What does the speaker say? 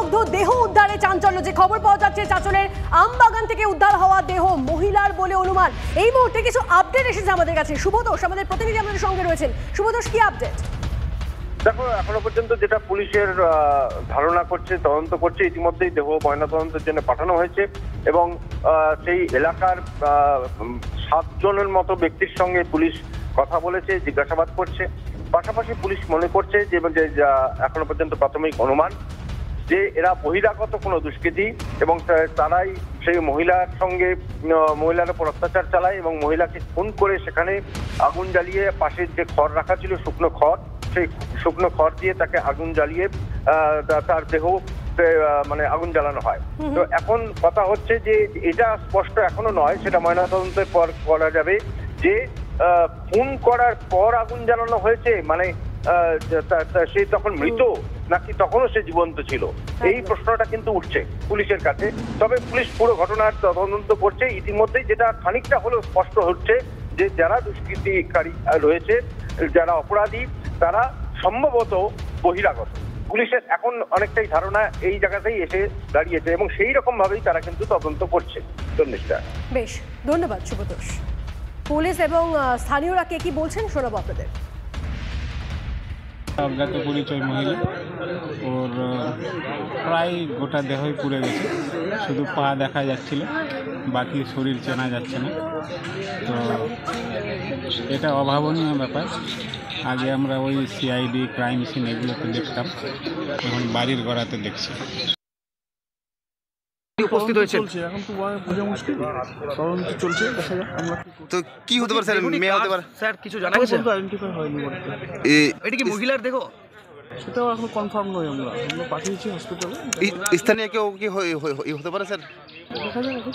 লিপিবদ্ধ দেহ উদ্ধারে চাঞ্চল্য। যে খবর পাওয়া যাচ্ছে চাঁচলের আমবাগান থেকে উদ্ধার হওয়া দেহ মহিলার বলে অনুমান। এই মুহূর্তে কিছু আপডেট এসেছে আমাদের কাছে। শুভদোষ আমাদের প্রতিনিধি আমাদের সঙ্গে রয়েছেন। শুভদোষ, কি আপডেট? দেখো, এখনো পর্যন্ত যেটা পুলিশের ধারণা করছে, তদন্ত করছে, ইতিমধ্যেই দেহ ময়নাতদন্তের জন্য পাঠানো হয়েছে এবং সেই এলাকার 7 জনের মতো ব্যক্তির সঙ্গে পুলিশ কথা বলেছে, জিজ্ঞাসাবাদ করছে। পাশাপাশি পুলিশ মনে করছে যে এখনো পর্যন্ত প্রাথমিক অনুমান যে এরা বহিরাগত কোনো দুষ্কৃতী এবং তারাই সেই মহিলার সঙ্গে মহিলার উপর অত্যাচার চালায় এবং মহিলাকে খুন করে সেখানে আগুন জ্বালিয়ে পাশের যে খড় রাখা ছিল, শুকনো খড়, সেই শুকনো খড় দিয়ে তাকে আগুন জ্বালিয়ে তার দেহ মানে আগুন জ্বালানো হয়। তো এখন কথা হচ্ছে যে এটা স্পষ্ট এখনো নয়, সেটা ময়নাতদন্তের পর করা যাবে যে খুন করার পর আগুন জ্বালানো হয়েছে, মানে সে তখন মৃত নাকি তখনও সে জীবন্ত ছিল, এই প্রশ্নটা কিন্তু উঠছে পুলিশের কাছে। তবে পুলিশ পুরো ঘটনার তদন্ত করছে। ইতিমধ্যেই যেটা খানিকটা হলেও স্পষ্ট হচ্ছে যে যারা দুষ্কৃতিকারী রয়েছে, যারা অপরাধী, তারা সম্ভবত বহিরাগত। পুলিশের এখন অনেকটাই ধারণা এই জায়গাতেই এসে দাঁড়িয়েছে এবং সেই রকম ভাবেই তারা কিন্তু তদন্ত করছে। বেশ, ধন্যবাদ শুভদোষ। পুলিশ এবং স্থানীয়রা কে কি বলছেন শোনাবো আপনাদের। অজ্ঞাত পরিচয় মহিলা, ওর প্রায় গোটা দেহই পুড়ে গেছে, শুধু পা দেখা যাচ্ছিল, বাকি শরীর চেনা যাচ্ছে না। তো এটা অভাবনীয় ব্যাপার। আগে আমরা ওই সিআইডি, ক্রাইম সিন এগুলোতে দেখতাম, এখন বাড়ির গড়াতে দেখছি। উপস্থিত হয়েছে এখন তো বোঝা মুশকিল, তদন্ত চলছে, দেখা যাক আমরা তো কি হতে পারে স্যার, মেয়ে হতে পারে স্যার, কিছু জানা গেছে? আইডেন্টিফাই হয়নি বলতে। এটা কি মহিলার দেহ? সেটাও এখন কনফার্ম নয়, আমরা পাঠিয়েছি হসপিটালে। স্থানীয় কেউ কি হতে পারে স্যার? দেখা যাক এখন